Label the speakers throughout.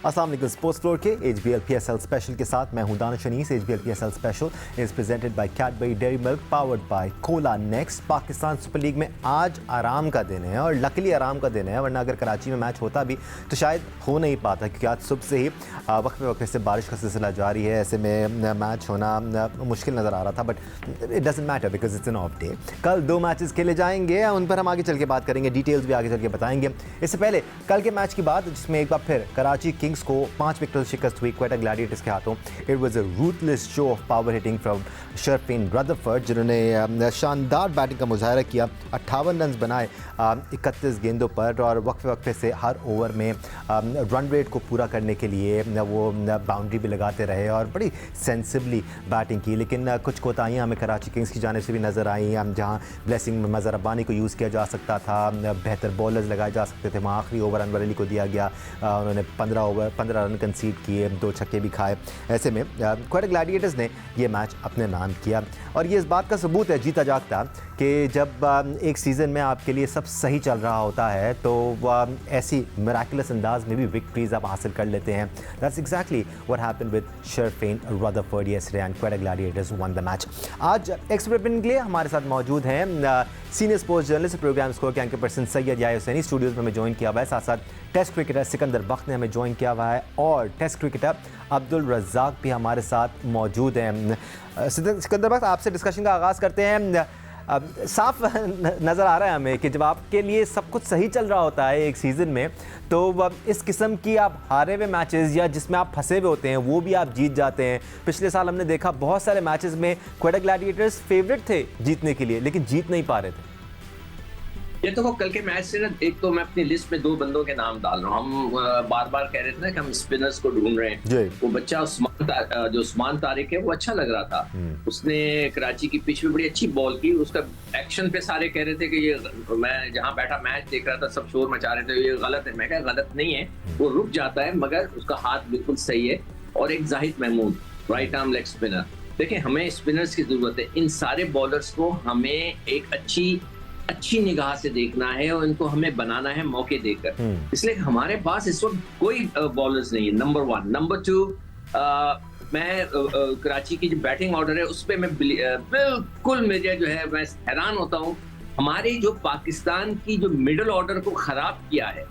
Speaker 1: अस्सलाम वालेकुम। Sports floor के HBL PSL स्पेशल के साथ मैं हूं Danish Anis. HBL PSL special is presented by Cadbury Dairy Milk powered by Cola Next. Pakistan Super League में आज आराम का दिन है और लकीली आराम का दिन है, वरना अगर कराची में मैच होता भी तो शायद हो नहीं पाता, क्योंकि आज सुबह से ही वक्त से बारिश का सिलसिला जारी है। ऐसे में मैच होना मुश्किल नज़र आ रहा था, but it doesn't matter because it's an of day. कल 2 मैचेस खेले जाएंगे, उन पर हम आगे चल के बात करेंगे, डिटेल्स भी आगे चल के बताएंगे। इससे पहले कल के मैच की बात, जिसमें एक बार फिर कराची किंग्स को 5 विकेटों से शिकस्त हुई क्वेटा ग्लैडिएटर्स के हाथों। It was a ruthless show of power hitting from Sherfane Rutherford, जिन्होंने शानदार बैटिंग का मुजाहरा किया। 58 रन बनाए 31 गेंदों पर, और वक्फे से हर ओवर में रन रेट को पूरा करने के लिए वो बाउंड्री भी लगाते रहे और बड़ी सेंसिबली बैटिंग की। लेकिन कुछ कोताहियाँ हमें कराची किंग्स की जानिब से भी नज़र आई, जहाँ ब्लेसिंग में मज़हर रब्बानी को यूज़ किया जा सकता था, बेहतर बॉलर्स लगाए जा सकते थे। वहाँ आखिरी ओवर अनवर अली को दिया गया, उन्होंने 15 रन कंसीड किए, 2 छक्के भी खाए। ऐसे में क्वेटा ग्लैडिएटर्स ने ये मैच अपने नाम किया, और ये इस बात का सबूत है जीता जागता कि जब एक सीज़न में आपके लिए सब सही चल रहा होता है तो ऐसी मिराकुलस अंदाज में भी विक्ट्रीज आप हासिल कर लेते हैं। That's exactly what happened with Sherfane Rutherford yesterday and Quetta gladiators won the match. आज एक्सपर्ट के लिए हमारे साथ मौजूद हैं senior sports journalist, program score के anchor person Syed Yahya Hussaini studios में हमें ज्वाइन किया हुआ है। साथ साथ टेस्ट क्रिकेटर सिकंदर बख्त ने हमें ज्वाइन किया हुआ है, और टेस्ट क्रिकेटर अब्दुल रज़ाक भी हमारे साथ मौजूद हैं। सिकंदर बख्त, आपसे डिस्कशन का आगाज़ करते हैं। साफ नज़र आ रहा है हमें कि जब आपके लिए सब कुछ सही चल रहा होता है एक सीज़न में, तो इस किस्म की आप हारे हुए मैचेस या जिसमें आप फंसे हुए होते हैं वो भी आप जीत जाते हैं। पिछले साल हमने देखा बहुत सारे मैचेस में क्वेटा ग्लैडिएटर्स फेवरेट थे जीतने के लिए, लेकिन जीत नहीं पा रहे थे।
Speaker 2: ये तो कल के मैच से ना, एक तो मैं अपनी लिस्ट में 2 बंदों के नाम डाल रहा हूँ। हम बार बार कह रहे थे ना कि हम स्पिनर्स को ढूंढ रहे हैं। वो बच्चा उस्मान तारिक है, वो अच्छा लग रहा था। उसने कराची की पिच में बड़ी अच्छी बॉल की। उसका एक्शन पे सारे कह रहे थे कि ये, मैं जहाँ बैठा मैच देख रहा था, सब शोर मचा रहे थे ये गलत है। मैं कहा गलत नहीं है, वो रुक जाता है, मगर उसका हाथ बिल्कुल सही है। और एक Zahid Mahmood right arm leg spinner. देखिए, हमें स्पिनर्स की जरूरत है। इन सारे बॉलर्स को हमें एक अच्छी निगाह से देखना है और इनको हमें बनाना है मौके देकर। इसलिए हमारे पास इस वक्त कोई बॉलर्स नहीं है, नंबर 1। नंबर 2, मैं कराची की जो बैटिंग ऑर्डर है उस पर मैं बिल्कुल, मुझे जो है, मैं हैरान होता हूँ। हमारी जो पाकिस्तान की जो मिडिल ऑर्डर को खराब किया है,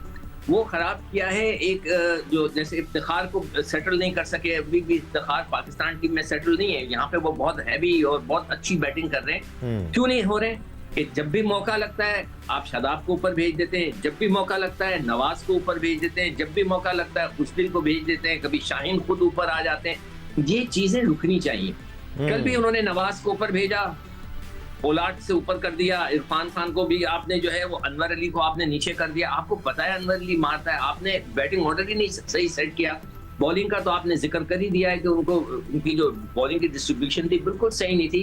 Speaker 2: वो खराब किया है। एक जो जैसे इफ्तिखार को सेटल नहीं कर सके, अभी भी इफ्तिखार पाकिस्तान टीम में सेटल नहीं है। यहाँ पे वो बहुत हैवी और बहुत अच्छी बैटिंग कर रहे हैं। क्यों नहीं हो रहे? कि जब भी मौका लगता है आप शादाब को ऊपर भेज देते हैं, जब भी मौका लगता है नवाज को ऊपर भेज देते हैं, जब भी मौका लगता है खुशदिल को भेज देते हैं, कभी शाहीन खुद ऊपर आ जाते हैं। ये चीजें रुकनी चाहिए। कल भी उन्होंने नवाज को ऊपर भेजा, पोलार्ड से ऊपर कर दिया, इरफान खान को भी आपने जो है वो अनवर अली को आपने नीचे कर दिया। आपको पता है अनवर अली मारता है, आपने बैटिंग ऑर्डर ही नहीं सही सेट किया। बॉलिंग का तो आपने जिक्र कर ही दिया है कि उनकी जो बॉलिंग की डिस्ट्रीब्यूशन थी बिल्कुल सही नहीं थी।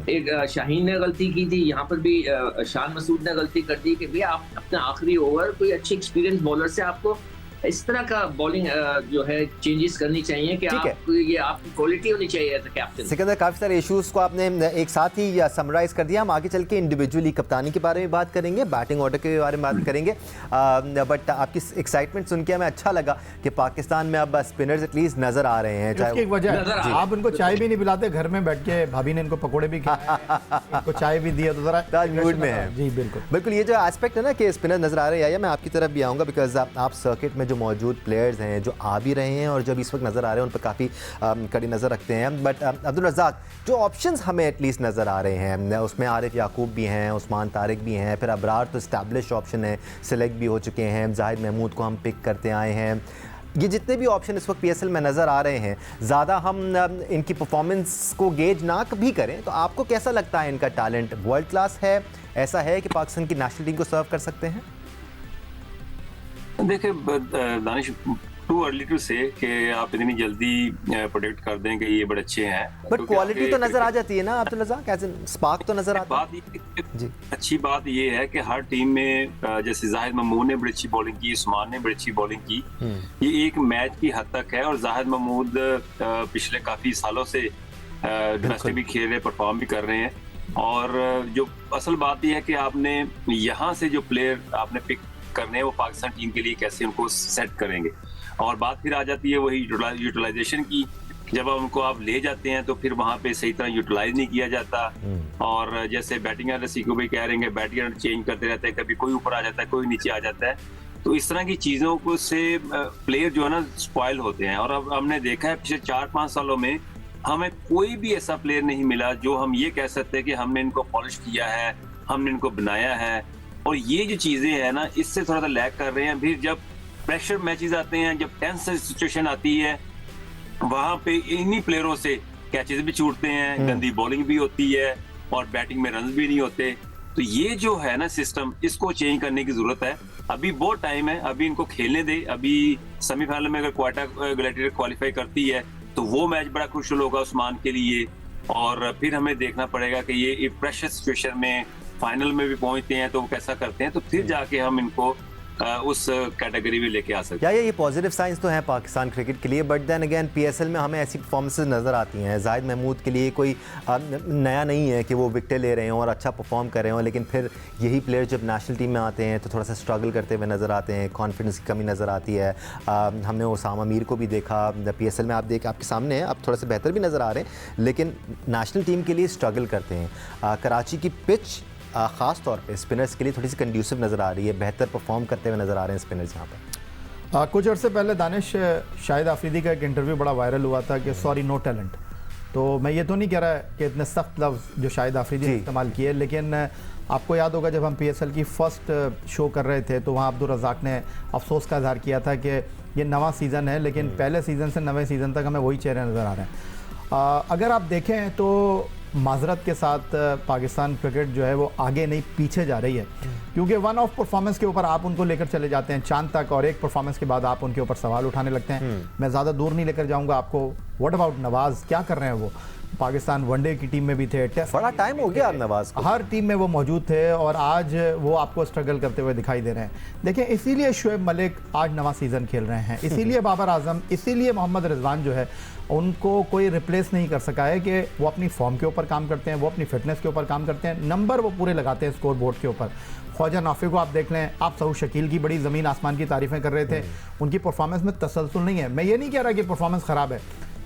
Speaker 2: एक शाहीन ने गलती की थी, यहाँ पर भी शान मसूद ने गलती कर दी कि भैया आप अपने आखिरी ओवर कोई अच्छी एक्सपीरियंस बॉलर से आपको इस तरह का बॉलिंग जो है चेंजेस करनी चाहिए कि ये आपकी क्वालिटी होनी चाहिए एज अ कैप्टन।
Speaker 1: सिकंदर, काफ़ी सारे इश्यूज़ को आपने एक साथ ही समराइज़ कर दिया। हम आगे चल के इंडिविजुअली कप्तानी के बारे में बात करेंगे, बैटिंग ऑर्डर के बारे में बात करेंगे, बट आपकी एक्साइटमेंट सुन के हमें अच्छा लगा कि पाकिस्तान में अब स्पिनर्स एटलीस्ट नज़र आ रहे हैं।
Speaker 3: चाहे एक वजह आप उनको चाय भी नहीं पिलाते, घर में बैठ के भाभी ने इनको पकौड़े भी खिलाए, चाय भी दिया, तो जरा
Speaker 1: मूड में है।
Speaker 3: जी बिल्कुल
Speaker 1: बिल्कुल, ये जो एस्पेक्ट है ना कि स्पिनर नज़र आ रहे हैं, या मैं आपकी तरफ भी आऊँगा, बिकॉज आप सर्किट में जो मौजूद प्लेयर्स हैं, जो आ भी रहे हैं और जब इस वक्त नज़र आ रहे हैं, उन पर काफ़ी कड़ी नज़र रखते हैं। बट अब्दुल रज़ाक, जो ऑप्शंस हमें एटलीस्ट नज़र आ रहे हैं, उसमें आरिफ याकूब भी हैं, उस्मान तारिक भी हैं, फिर अबरार तो इस्टेब्लिश ऑप्शन है, सिलेक्ट भी हो चुके हैं, जाहिद महमूद को हम पिक करते आए हैं। ये जितने भी ऑप्शन इस वक्त PSL में नज़र आ रहे हैं, ज़्यादा हम इनकी परफॉर्मेंस को गेज ना भी करें तो आपको कैसा लगता है इनका टैलेंट वर्ल्ड क्लास है? ऐसा है कि पाकिस्तान की नेशनल टीम को सर्व कर सकते हैं?
Speaker 4: देखिए दानिश, टू अर्ली टू से कि आप इतनी जल्दी प्रोडिक्ट कर दें कि ये बड़े अच्छे हैं,
Speaker 1: बट क्वालिटी तो नजर आ जाती है ना अब्दुल रज़ाक, कैसे स्पार्क तो नजर आता
Speaker 4: है। जी, अच्छी बात ये है कि हर टीम में जैसे जाहिद महमूद ने बड़ी अच्छी बॉलिंग की, उस्मान ने बड़ी अच्छी बॉलिंग की, ये एक मैच की हद तक है। और जाहिद महमूद पिछले काफी सालों से डोमेस्टिक भी खेल रहे, परफॉर्म भी कर रहे हैं। और जो असल बात यह है कि आपने यहाँ से जो प्लेयर आपने पिक करने हैं वो पाकिस्तान टीम के लिए कैसे उनको सेट करेंगे। और बात फिर आ जाती है वही यूटिलाइजेशन की। जब उनको आप ले जाते हैं तो फिर वहां पे सही तरह यूटिलाइज नहीं किया जाता, और जैसे बैटिंग रसी को भी कह रहे हैं, बैटिंग चेंज करते रहते हैं, कभी कोई ऊपर आ जाता है, कोई नीचे आ जाता है। तो इस तरह की चीजों को से प्लेयर जो है ना स्पॉइल होते हैं। और अब हमने देखा है पिछले 4-5 सालों में हमें कोई भी ऐसा प्लेयर नहीं मिला जो हम ये कह सकते हैं कि हमने इनको पॉलिश किया है, हमने इनको बनाया है। और ये जो चीजें हैं ना, इससे थोड़ा सा लैग कर रहे हैं। फिर जब प्रेशर मैचेस आते हैं, जब टेंस सिचुएशन आती है, वहां पे इन्हीं प्लेयरों से कैचेस भी छूटते हैं, गंदी बॉलिंग भी होती है और बैटिंग में रन भी नहीं होते। तो ये जो है ना सिस्टम, इसको चेंज करने की जरूरत है। अभी बहुत टाइम है, अभी इनको खेलने दे। अभी सेमीफाइनल में अगर क्वार्टर ग्लैडिएटर क्वालिफाई करती है तो वो मैच बड़ा क्रूशियल होगा उस्मान के लिए। और फिर हमें देखना पड़ेगा कि ये प्रेशर सिचुएशन में फाइनल में भी पहुंचते हैं तो वो कैसा करते हैं, तो फिर जाके हम इनको उस कैटेगरी में लेके आ सकते
Speaker 1: हैं। ये पॉजिटिव साइंस तो हैं पाकिस्तान क्रिकेट के लिए, बट देन अगेन पीएसएल में हमें ऐसी परफॉर्मेंसेस नज़र आती हैं। जाहिद महमूद के लिए कोई नया नहीं है कि वो विकेटें ले रहे हों और अच्छा परफॉर्म कर रहे हों, लेकिन फिर यही प्लेयर जब नेशनल टीम में आते हैं तो थोड़ा सा स्ट्रगल करते हुए नज़र आते हैं, कॉन्फिडेंस की कमी नज़र आती है। हमने उसामा मीर को भी देखा पीएसएल में, आप आपके सामने है, अब थोड़ा सा बेहतर भी नज़र आ रहे हैं, लेकिन नेशनल टीम के लिए स्ट्रगल करते हैं। कराची की पिच ख़ास तौर पे स्पिनर्स के लिए थोड़ी सी कंड्यूसिव नज़र आ रही है, बेहतर परफॉर्म करते हुए नज़र आ रहे हैं स्पिनर्स यहाँ पर।
Speaker 3: कुछ अर्से पहले दानिश शाहिद आफरीदी का एक इंटरव्यू बड़ा वायरल हुआ था कि सॉरी नो टैलेंट। तो मैं ये तो नहीं कह रहा कि इतने सख्त लफ्ज़ जो शाहिद आफरीदी ने इस्तेमाल किए, लेकिन आपको याद होगा जब हम पीएसएल की फ़र्स्ट शो कर रहे थे तो वहाँ अब्दुल रज़ाक ने अफसोस का इज़हार किया था कि ये नवा सीज़न है, लेकिन पहले सीज़न से नवे सीज़न तक हमें वही चेहरे नज़र आ रहे हैं। अगर आप देखें तो माजरत के साथ पाकिस्तान क्रिकेट जो है वो आगे नहीं पीछे जा रही है, क्योंकि वन ऑफ परफॉर्मेंस के ऊपर आप उनको लेकर चले जाते हैं चांद तक, और एक परफॉर्मेंस के बाद आप उनके ऊपर सवाल उठाने लगते हैं। मैं ज़्यादा दूर नहीं लेकर जाऊंगा आपको, व्हाट अबाउट नवाज़, क्या कर रहे हैं वो? पाकिस्तान वनडे की टीम में भी थे, टेस्ट
Speaker 1: बड़ा टाइम हो गया नवाज को,
Speaker 3: हर टीम में वो मौजूद थे, और आज वो आपको स्ट्रगल करते हुए दिखाई दे रहे हैं। देखिए, इसीलिए शोएब मलिक आज नवा सीज़न खेल रहे हैं, इसीलिए बाबर आजम, इसीलिए मोहम्मद रिजवान जो है उनको कोई रिप्लेस नहीं कर सका है कि वो अपनी फॉर्म के ऊपर काम करते हैं, वो अपनी फिटनेस के ऊपर काम करते हैं, नंबर वो पूरे लगाते हैं स्कोर बोर्ड के ऊपर। ख्वाजा नाफी को आप देख लें, आप सऊद शकील की बड़ी ज़मीन आसमान की तारीफ़ें कर रहे थे, उनकी परफॉर्मेंस में तसलसल नहीं है। मैं ये नहीं कह रहा कि परफॉर्मेंस ख़राब है,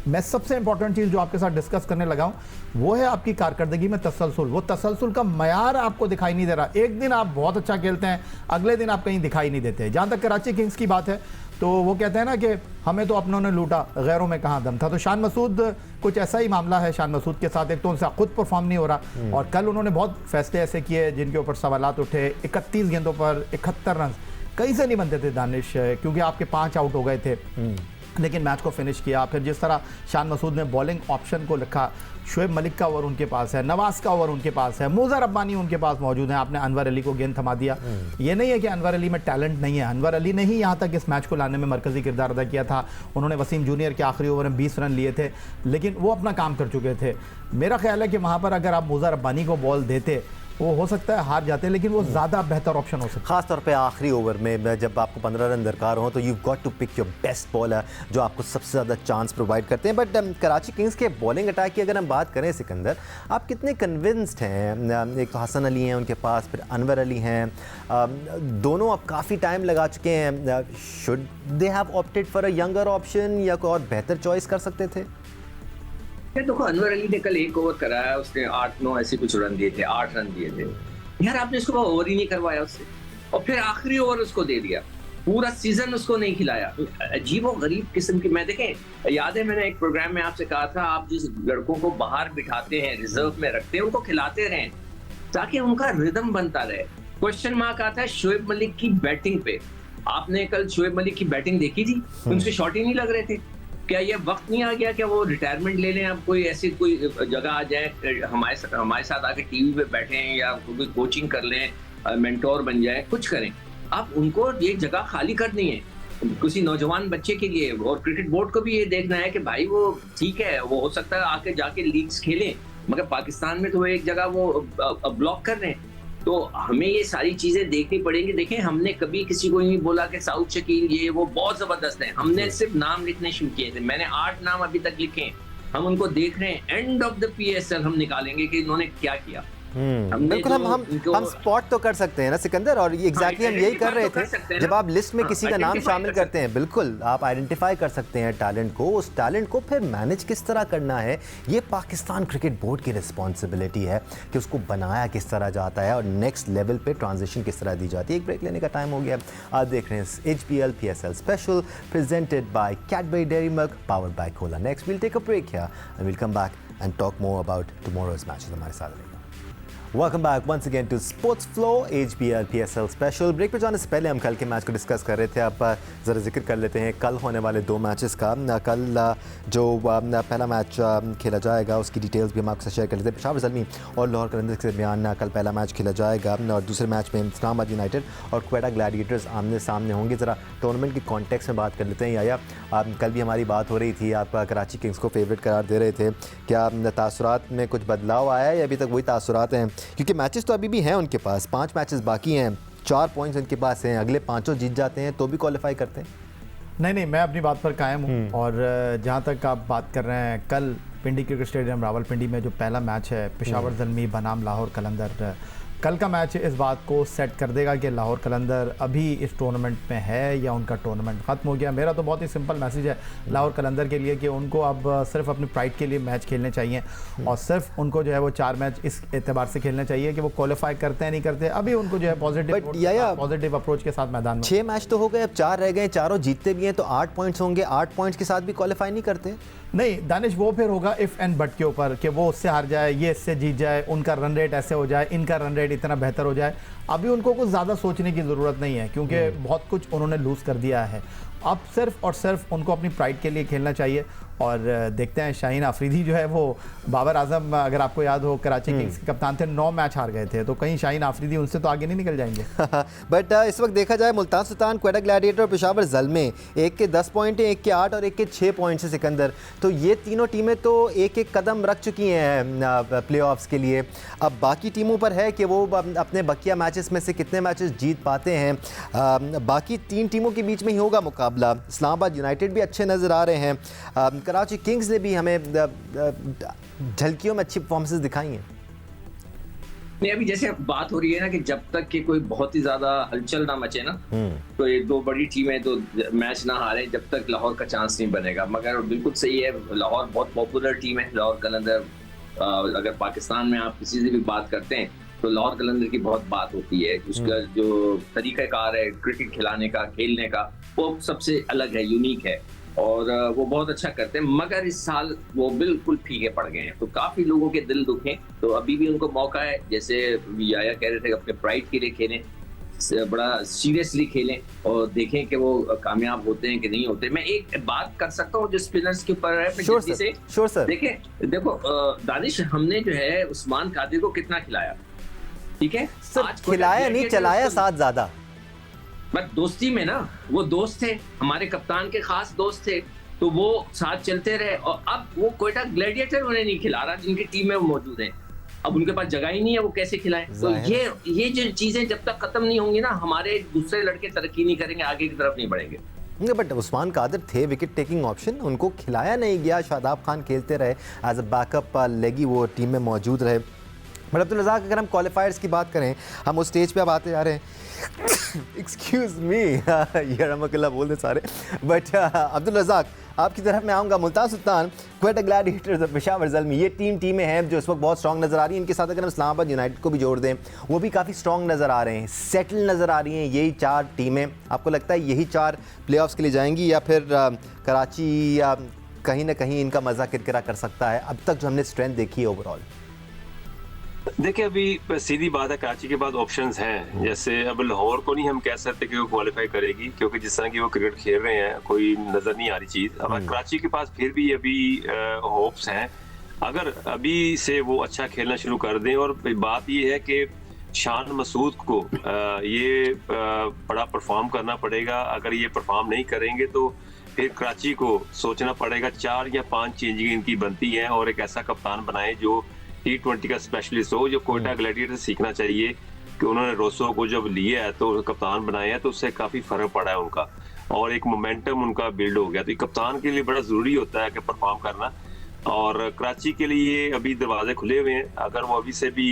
Speaker 3: मैं सबसे इंपॉर्टेंट चीज़ जो आपके साथ डिस्कस करने लगा हूं वो है आपकी कारकर्दगी में तसलसल। वो तसलसल का मयार आपको दिखाई नहीं दे रहा। एक दिन आप बहुत अच्छा खेलते हैं, अगले दिन आप कहीं दिखाई नहीं देते। जहां तक कराची किंग्स की बात है तो वो कहते हैं ना कि हमें तो अपनों ने लूटा, गैरों में कहाँ दम था। तो शान मसूद कुछ ऐसा ही मामला है शान मसूद के साथ। एक तो उनसे खुद परफॉर्म नहीं हो रहा, और कल उन्होंने बहुत फैसले ऐसे किए जिनके ऊपर सवालात उठे। 31 गेंदों पर 71 रन कहीं से नहीं बनते थे दानिश, क्योंकि आपके 5 आउट हो गए थे, लेकिन मैच को फिनिश किया। फिर जिस तरह शान मसूद ने बॉलिंग ऑप्शन को लिखा, शोएब मलिक का ओवर उनके पास है, नवाज का ओवर उनके पास है, मोज़ा रब्बानी उनके पास मौजूद है, आपने अनवर अली को गेंद थमा दिया। ये नहीं है कि अनवर अली में टैलेंट नहीं है, अनवर अली ने ही यहाँ तक इस मैच को लाने में मरकजी किरदार अदा किया था। उन्होंने वसीम जूनियर के आखिरी ओवर में 20 रन लिए थे, लेकिन वो अपना काम कर चुके थे। मेरा ख्याल है कि वहाँ पर अगर आप मोज़ा रब्बानी को बॉल देते, वो हो सकता है हार जाते, लेकिन वो ज़्यादा बेहतर ऑप्शन हो सकता है।
Speaker 1: खास तौर पे आखिरी ओवर में जब आपको 15 रन दरकार हो तो you got to pick your best bowler जो आपको सबसे ज़्यादा चांस प्रोवाइड करते हैं। बट कराची किंग्स के बॉलिंग अटैक की अगर हम बात करें सिकंदर, आप कितने कन्विंस्ड हैं? एक तो हसन अली हैं उनके पास, फिर अनवर अली हैं, दोनों अब काफ़ी टाइम लगा चुके हैं। Should they have opted for a younger option, या कोई और बेहतर चॉइस कर सकते थे?
Speaker 2: देखो, अनवर अली ने कल एक ओवर कराया, उसने 8-9 ऐसे कुछ रन दिए थे, 8 रन दिए थे। यार आपने इसको ओवर ही नहीं करवाया उससे, और फिर आखिरी ओवर उसको दे दिया, पूरा सीजन उसको नहीं खिलाया। अजीब और गरीब किस्म की। मैं देखें, याद है मैंने एक प्रोग्राम में आपसे कहा था, आप जिस लड़कों को बाहर बिठाते हैं, रिजर्व में रखते हैं, उनको खिलाते रहें ताकि उनका रिदम बनता रहे। क्वेश्चन मार्क आता है शोएब मलिक की बैटिंग पे। आपने कल शोएब मलिक की बैटिंग देखी थी, उनसे शॉट ही नहीं लग रहे थे। क्या ये वक्त नहीं आ गया क्या वो रिटायरमेंट ले लें? अब कोई ऐसी कोई जगह आ जाए, हमारे साथ आके टीवी पे बैठें, या कोई कोचिंग कर लें, मेंटोर बन जाए, कुछ करें। आप उनको ये जगह खाली करनी है किसी नौजवान बच्चे के लिए। और क्रिकेट बोर्ड को भी ये देखना है कि भाई वो ठीक है, वो हो सकता है आके जाके लीग्स खेलें, मगर पाकिस्तान में तो एक जगह वो ब्लॉक कर रहे हैं। तो हमें ये सारी चीजें देखनी पड़ेंगी। देखें, हमने कभी किसी को नहीं बोला कि साउथ शकील ये वो बहुत जबरदस्त है, हमने सिर्फ नाम लिखने शुरू किए थे। मैंने 8 नाम अभी तक लिखे, हम उनको देख रहे हैं। एंड ऑफ द पीएसएल हम निकालेंगे कि इन्होंने क्या किया।
Speaker 1: बिल्कुल, हम स्पॉट तो कर सकते हैं ना सिकंदर, और एग्जैक्टली हम यही कर रहे थे। जब आप लिस्ट में किसी का नाम शामिल करते हैं, बिल्कुल आप आइडेंटिफाई कर सकते हैं टैलेंट को, उस टैलेंट को फिर मैनेज किस तरह करना है, ये पाकिस्तान क्रिकेट बोर्ड की रिस्पॉन्सिबिलिटी है कि उसको बनाया किस तरह जाता है और नेक्स्ट लेवल पे ट्रांजिशन किस तरह दी जाती है। एक ब्रेक लेने का टाइम हो गया। आप देख रहे हैं HBL PSL special presented by Cadbury Dairy Milk powered by Cola Next. We'll take a break here and we'll come back and talk more about tomorrow's matches. हमारे साथ रहेगा। Welcome back once again to Sports Flow HBL PSL Special। Break पे जाने से पहले हम कल के मैच को डिस्कस कर रहे थे। अब ज़रा जिक्र कर लेते हैं कल होने वाले 2 मैचेस का। कल जो पहला मैच खेला जाएगा उसकी डिटेल्स भी हम आपके साथ शेयर कर लेते हैं। पेशावर ज़ल्मी और लाहौर कलंदर्स के दरमियान कल पहला मैच खेला जाएगा और दूसरे मैच में इस्लामाबाद यूनाइटेड और क्वेटा ग्लैडिएटर्स आमने सामने होंगे। ज़रा टूर्नामेंट के कॉन्टेक्स्ट में बात कर लेते हैं। या कल भी हमारी बात हो रही थी, आप कराची किंग्स को फेवरेट करार दे रहे थे। क्या तासुरात में कुछ बदलाव आया है या अभी तक वही तासुरात हैं? क्योंकि मैचेस तो अभी भी हैं उनके पास, 5 मैचेस बाकी हैं, 4 पॉइंट्स उनके पास हैं, अगले 5 जीत जाते हैं तो भी क्वालिफाई करते हैं।
Speaker 3: नहीं, मैं अपनी बात पर कायम हूँ। और जहाँ तक आप बात कर रहे हैं, कल पिंडी क्रिकेट स्टेडियम रावलपिंडी में जो पहला मैच है पेशावर ज़ल्मी बनाम लाहौर कलंदर, कल का मैच इस बात को सेट कर देगा कि लाहौर कलंदर अभी इस टूर्नामेंट में है या उनका टूर्नामेंट ख़त्म हो गया। मेरा तो बहुत ही सिंपल मैसेज है लाहौर कलंदर के लिए कि उनको अब सिर्फ अपनी प्राइड के लिए मैच खेलने चाहिए और सिर्फ उनको जो है वो 4 मैच इस एतबार से खेलने चाहिए कि वो क्वालिफाई करते हैं नहीं करते। अभी उनको जो है पॉजिटिव अप्रोच के साथ मैदान में
Speaker 1: 6 मैच तो हो गए, अब 4 रह गए, चारों जीतते भी हैं तो 8 पॉइंट्स होंगे। 8 पॉइंट्स के साथ भी क्वालिफाई नहीं करते।
Speaker 3: नहीं दानिश, वो फिर होगा इफ़ एंड बट के ऊपर कि वो उससे हार जाए, ये इससे जीत जाए, उनका रन रेट ऐसे हो जाए, इनका रन रेट इतना बेहतर हो जाए। अभी उनको कुछ ज़्यादा सोचने की ज़रूरत नहीं है क्योंकि बहुत कुछ उन्होंने लूज़ कर दिया है। अब सिर्फ और सिर्फ उनको अपनी प्राइड के लिए खेलना चाहिए। और देखते हैं, शाहीन आफरीदी जो है वो बाबर आजम, अगर आपको याद हो, कराची किंग्स के कप्तान थे, 9 मैच हार गए थे, तो कहीं शाहीन आफरीदी उनसे तो आगे नहीं निकल जाएंगे।
Speaker 1: बट इस वक्त देखा जाए मुल्तान सुल्तान, क्वेटा ग्लैडिएटर और पेशावर ज़ल्मी, एक के 10 पॉइंट हैं, एक के 8 और एक के 6 पॉइंट से सिकंदर। तो ये तीनों टीमें तो एक कदम रख चुकी हैं प्लेऑफ्स के लिए। अब बाकी टीमों पर है कि वो अपने बकिया मैचेस में से कितने मैचेस जीत पाते हैं। बाकी 3 टीमों के बीच में ही होगा मुकाबला। इस्लामाबाद यूनाइटेड भी अच्छे नज़र आ रहे हैं, कराची किंग्स ने भी हमें झलकियों में अच्छी परफॉर्मेंसेस दिखाई हैं।
Speaker 2: नहीं, अभी जैसे बात हो रही है ना कि जब तक कि कोई बहुत ही ज्यादा हलचल ना मचे ना, तो ये 2 बड़ी टीमें तो मैच ना हारे, जब तक लाहौर का चांस नहीं बनेगा। मगर बिल्कुल सही है, लाहौर बहुत पॉपुलर टीम है। लाहौर कलंदर, अगर पाकिस्तान में आप किसी से भी बात करते हैं तो लाहौर कलंदर की बहुत बात होती है। उसका जो तरीक़ाकार है क्रिकेट खिलाने का, खेलने का, वो सबसे अलग है, यूनिक है और वो बहुत अच्छा करते हैं। मगर इस साल वो बिल्कुल फीके पड़ गए हैं, तो काफी लोगों के दिल दुखे। तो अभी भी उनको मौका है, जैसे याया कह रहे थे, अपने प्राइड के लिए खेलें, बड़ा सीरियसली खेलें और देखें कि वो कामयाब होते हैं कि नहीं होते। मैं एक बात कर सकता हूँ जो स्पिनर्स के ऊपर है,
Speaker 1: श्योर सर।
Speaker 2: देखो दानिश, हमने जो है उस्मान कादिर को कितना खिलाया, ठीक है
Speaker 1: सर, खिलाया नहीं, चलाया साथ ज्यादा।
Speaker 2: बट दोस्ती में ना, वो दोस्त थे, हमारे कप्तान के खास दोस्त थे, तो वो साथ चलते रहे। और अब वो क्वेटा ग्लैडिएटर उन्हें नहीं खिला रहा जिनकी टीम में वो मौजूद हैं। अब उनके पास जगह ही नहीं है, वो कैसे खिलाएं? तो ये जो चीजें जब तक खत्म नहीं होंगी ना, हमारे दूसरे लड़के तरक्की नहीं करेंगे, आगे की तरफ नहीं बढ़ेंगे।
Speaker 1: बट उस्मान कादिर थे विकेट टेकिंग ऑप्शन, उनको खिलाया नहीं गया। शादाब खान खेलते रहे एज अ बैकअप लेगी, वो टीम में मौजूद रहे। बट अब्दुल रज़ाक, अगर हम क्वालिफायर्स की बात करें, हम उस स्टेज पे अब आते जा रहे हैं। एक्सक्यूज़ मी, ये रमकुल्ला बोल दे सारे। बट अब्दुल रज़ाक, आपकी तरफ मैं आऊँगा। मुल्तान सुल्तान, क्वेटा ग्लैडिएटर्स और पेशावर ज़ल्मी, ये 3 टीमें हैं जो इस वक्त बहुत स्ट्रॉन्ग नज़र आ रही हैं। इनके साथ अगर हम इस्लामाबाद यूनाइटेड को भी जोड़ दें, वो भी काफ़ी स्ट्रॉन्ग नज़र आ रहे हैं, सेटल नज़र आ रही हैं। यही 4 टीमें, आपको लगता है यही 4 प्लेऑफ्स के लिए जाएंगी या फिर कराची या कहीं ना कहीं इनका मज़ा किरकिरा कर सकता है अब तक जो हमने स्ट्रेंथ देखी है ओवरऑल?
Speaker 4: देखिए, अभी सीधी बात है, कराची के पास ऑप्शंस हैं। जैसे अब लाहौर को नहीं हम कह सकते कि वो क्वालिफाई करेगी, क्योंकि जिस तरह की वो क्रिकेट खेल रहे हैं कोई नजर नहीं आ रही चीज। अब कराची के पास फिर भी अभी होप्स हैं, अगर अभी से वो अच्छा खेलना शुरू कर दें। और बात ये है कि शान मसूद को ये बड़ा परफॉर्म करना पड़ेगा। अगर ये परफॉर्म नहीं करेंगे तो फिर कराची को सोचना पड़ेगा, 4 या 5 चेंजिंग इनकी बनती है और एक ऐसा कप्तान बनाए जो T20 का स्पेशलिस्ट हो। जो क्वेटा ग्लैडिएटर सीखना चाहिए कि उन्होंने रोसो को जब लिया है तो कप्तान बनाया तो उससे काफी फर्क पड़ा है उनका, और एक मोमेंटम उनका बिल्ड हो गया। तो कप्तान के लिए बड़ा जरूरी होता है कि परफॉर्म करना। और कराची के लिए अभी दरवाजे खुले हुए हैं, अगर वो अभी से भी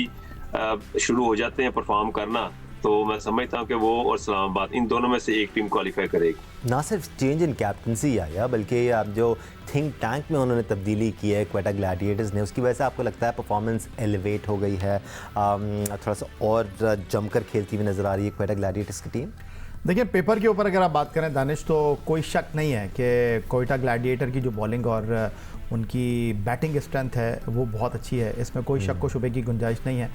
Speaker 4: शुरू हो जाते हैं परफॉर्म करना, तो मैं समझता हूँ कि वो और इस्लामाबाद इन दोनों में से एक टीम क्वालिफाई करेगी।
Speaker 1: ना सिर्फ चेंज इन कैप्टनसी आया, बल्कि अब जो थिंक टैंक में उन्होंने तब्दीली की है क्वेटा ग्लैडिएटर्स ने, उसकी वजह से आपको लगता है परफॉर्मेंस एलिवेट हो गई है, थोड़ा सा और जमकर खेलती हुई नज़र आ रही है क्वेटा ग्लैडिएटर्स की टीम?
Speaker 3: देखिए, पेपर के ऊपर अगर आप बात करें दानिश, तो कोई शक नहीं है कि कोयटा ग्लैडिएटर की जो बॉलिंग और उनकी बैटिंग स्ट्रेंथ है वो बहुत अच्छी है, इसमें कोई शक व शुबे की गुंजाइश नहीं है।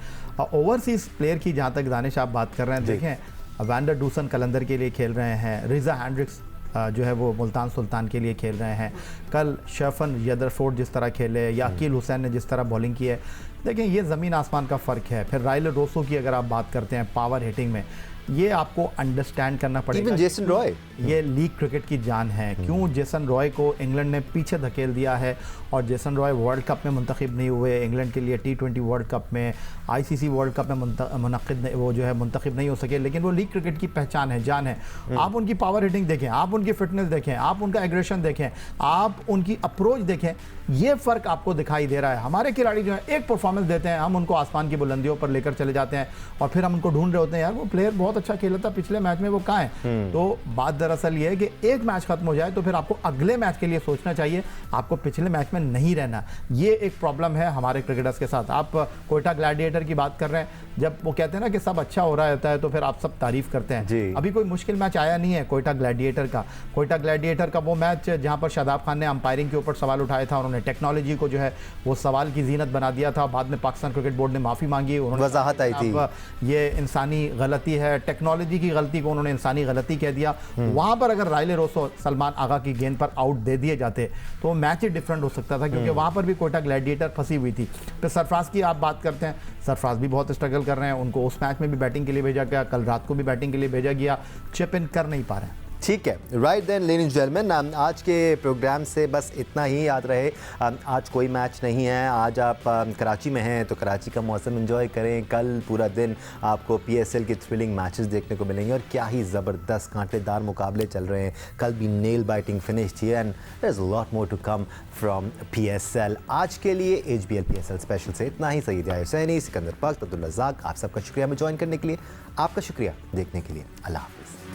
Speaker 3: ओवरसीज़ प्लेयर की जहाँ तक दानिश आप बात कर रहे हैं, देखें वैंडर डूसन कलंदर के लिए खेल रहे हैं, रिजा हैंड्रिक्स जो है वो मुल्तान सुल्तान के लिए खेल रहे हैं, कल शर्फन यदरफोर्ड जिस तरह खेले या अकील हुसैन ने जिस तरह बॉलिंग की है, देखें ये ज़मीन आसमान का फ़र्क है। फिर राइल रोसो की अगर आप बात करते हैं पावर हिटिंग में, ये आपको अंडरस्टैंड करना पड़ेगा।
Speaker 1: जेसन रॉय,
Speaker 3: ये लीग क्रिकेट की जान है। क्यों जेसन रॉय को इंग्लैंड ने पीछे धकेल दिया है और जेसन रॉय वर्ल्ड कप में मुंतखब नहीं हुए, इंग्लैंड के लिए T20 वर्ल्ड कप में, ICC वर्ल्ड कप में मुंतखब नहीं हो सके, लेकिन वो लीग क्रिकेट की पहचान है, जान है। आप उनकी पावर हिटिंग देखें, आप उनकी फिटनेस देखें, आप उनका एग्रेशन देखें, आप उनकी अप्रोच देखें, ये फ़र्क आपको दिखाई दे रहा है। हमारे खिलाड़ी जो है एक परफॉर्मेंस देते हैं, हम उनको आसमान की बुलंदियों पर लेकर चले जाते हैं और फिर हम उनको ढूंढ रहे होते हैं, यार वो प्लेयर बहुत अच्छा खेला था पिछले मैच में, वो कहाँ है? तो बात दरअसल ये है कि एक मैच खत्म हो जाए तो फिर आपको अगले मैच के लिए सोचना चाहिए, आपको पिछले मैच में नहीं रहना। ये एक प्रॉब्लम है हमारे क्रिकेटर्स के साथ। आप कोयटा ग्लैडिएटर की बात कर रहे हैं, जब वो कहते हैं ना कि सब अच्छा हो रहा होता है तो फिर आप सब तारीफ करते हैं। अभी कोई मुश्किल मैच आया नहीं है कोयटा ग्लैडिएटर का। कोयटा ग्लैडिएटर का वो मैच जहां पर शादाब खान ने अंपायरिंग के ऊपर सवाल उठाया था, उन्होंने टेक्नोलॉजी को जो है वो सवाल की जीनत बना दिया था, बाद में पाकिस्तान क्रिकेट बोर्ड ने माफ़ी मांगी, उन्होंने
Speaker 1: वजाहत आई थी
Speaker 3: ये इंसानी गलती है, टेक्नोलॉजी की गलती को उन्होंने इंसानी गलती कह दिया। वहां पर अगर राइले रोसो सलमान आगा की गेंद पर आउट दे दिए जाते तो मैच ही डिफरेंट हो सकता था, क्योंकि वहां पर भी कोयटा ग्लैडिएटर फंसी हुई थी। फिर सरफराज की आप बात करते हैं, सरफराज भी बहुत स्ट्रगल कर रहे हैं, उनको उस मैच में भी बैटिंग के लिए भेजा गया, कल रात को भी बैटिंग के लिए भेजा गया, चिप इन कर नहीं पा रहे हैं।
Speaker 1: ठीक है, right then ladies and gentleman, आज के प्रोग्राम से बस इतना ही याद रहे। आज कोई मैच नहीं है, आज आप कराची में हैं तो कराची का मौसम एंजॉय करें। कल पूरा दिन आपको PSL के थ्रिलिंग मैचेस देखने को मिलेंगे और क्या ही ज़बरदस्त कांटेदार मुकाबले चल रहे हैं। कल भी नेल बाइटिंग फिनिश थी and there is a lot more to come from PSL। आज के लिए HBL PSL स्पेशल से इतना ही। सईद हुसैनी, सिकंदर बख्श, अब्दुल रज़ाक, आप सबका शुक्रिया हमें ज्वाइन करने के लिए, आपका शुक्रिया देखने के लिए। अल्लाह हाफ़िज़।